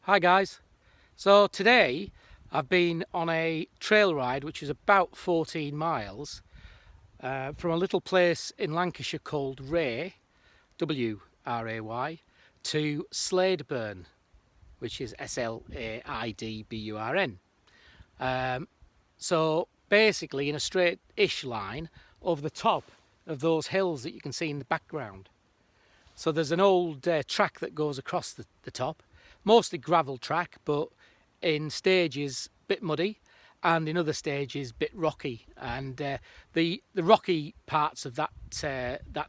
Hi guys, so today I've been on a trail ride which is about 14 miles from a little place in Lancashire called Ray, W-R-A-Y, to Slaidburn, which is S-L-A-I-D-B-U-R-N. So basically in a straight-ish line over the top of those hills that you can see in the background. So there's an old track that goes across the top, mostly gravel track, but in stages a bit muddy, and in other stages a bit rocky. And the rocky parts of that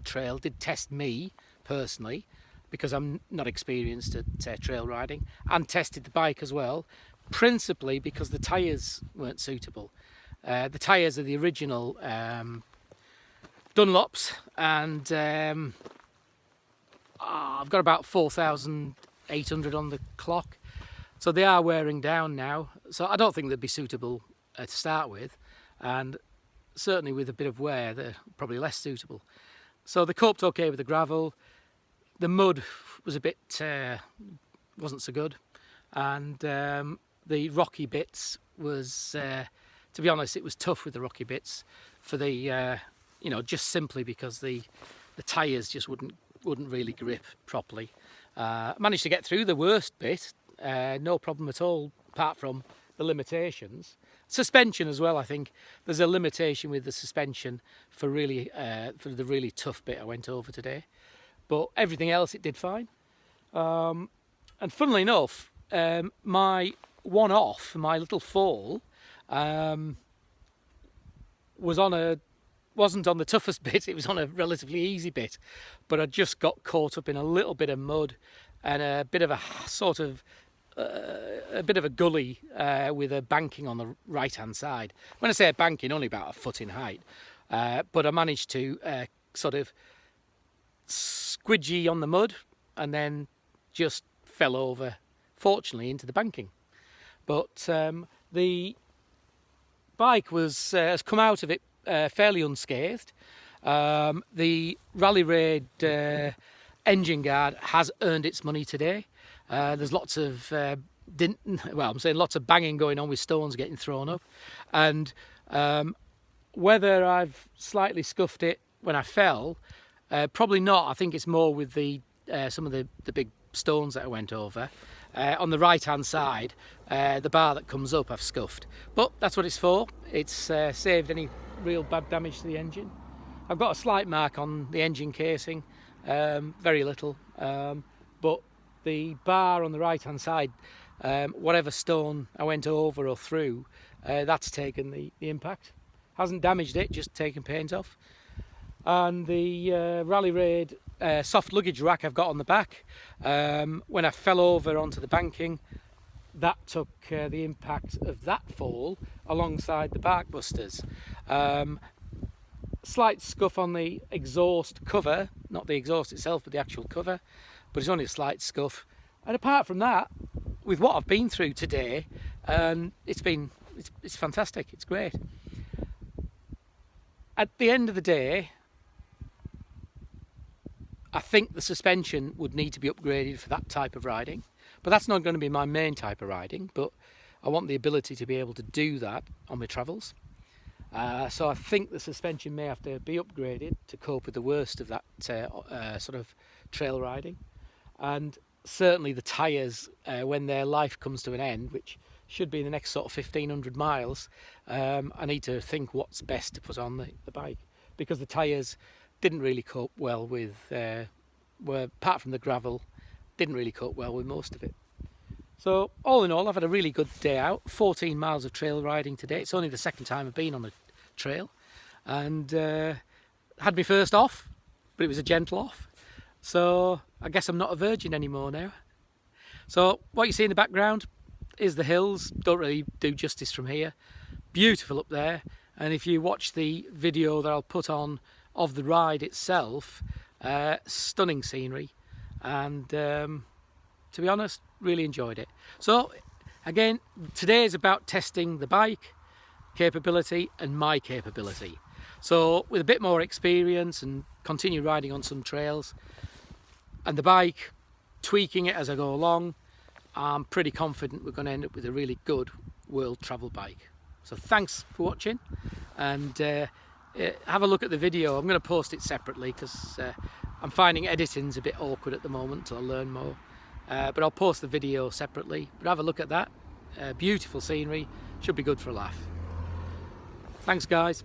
trail did test me personally, because I'm not experienced at trail riding, and tested the bike as well, principally because the tyres weren't suitable. The tyres are the original Dunlops, and I've got about 4,800 on the clock, so they are wearing down now, so I don't think they'd be suitable to start with, and certainly with a bit of wear they're probably less suitable. So they coped okay with the gravel. The mud was a bit wasn't so good, and the rocky bits was to be honest, it was tough with the rocky bits for the you know, just simply because the tyres just wouldn't really grip properly. Managed to get through the worst bit, no problem at all, apart from the limitations. Suspension as well, I think there's a limitation with the suspension for the really tough bit I went over today, but everything else it did fine. And funnily enough, my my little fall wasn't on the toughest bit, it was on a relatively easy bit, but I just got caught up in a little bit of mud and a bit of a sort of a bit of a gully with a banking on the right hand side. When I say a banking, only about a foot in height, but I managed to sort of squidgy on the mud and then just fell over, fortunately, into the banking. But the bike has come out of it fairly unscathed. The Rally Raid engine guard has earned its money today. There's lots of lots of banging going on with stones getting thrown up, and whether I've slightly scuffed it when I fell, probably not. I think it's more with the some of the big stones that I went over. On the right hand side, the bar that comes up I've scuffed, but that's what it's for. It's saved any real bad damage to the engine. I've got a slight mark on the engine casing, very little, but the bar on the right hand side, whatever stone I went over or through, that's taken the impact. Hasn't damaged it, just taken paint off. And the Rally Raid soft luggage rack I've got on the back, when I fell over onto the banking, that took the impact of that fall alongside the Barkbusters. Slight scuff on the exhaust cover, not the exhaust itself but the actual cover, but it's only a slight scuff. And apart from that, with what I've been through today, it's fantastic, it's great. At the end of the day, I think the suspension would need to be upgraded for that type of riding, but that's not going to be my main type of riding, but I want the ability to be able to do that on my travels. So I think the suspension may have to be upgraded to cope with the worst of that sort of trail riding. And certainly the tyres, when their life comes to an end, which should be in the next sort of 1,500 miles, I need to think what's best to put on the bike, because the tyres didn't really cope well with, apart from the gravel, didn't really cope well with most of it. So all in all, I've had a really good day out. 14 miles of trail riding today. It's only the second time I've been on a trail, and had my first off, but it was a gentle off. So I guess I'm not a virgin anymore now. So what you see in the background is the hills. Don't really do justice from here. Beautiful up there, and if you watch the video that I'll put on of the ride itself, stunning scenery, and to be honest, really enjoyed it. So again, today is about testing the bike capability and my capability. So with a bit more experience and continue riding on some trails, and the bike, tweaking it as I go along, I'm pretty confident we're going to end up with a really good world travel bike. So thanks for watching, and have a look at the video. I'm going to post it separately because I'm finding editing's a bit awkward at the moment until I learn more. But I'll post the video separately. But have a look at that. Beautiful scenery, should be good for a laugh. Thanks guys.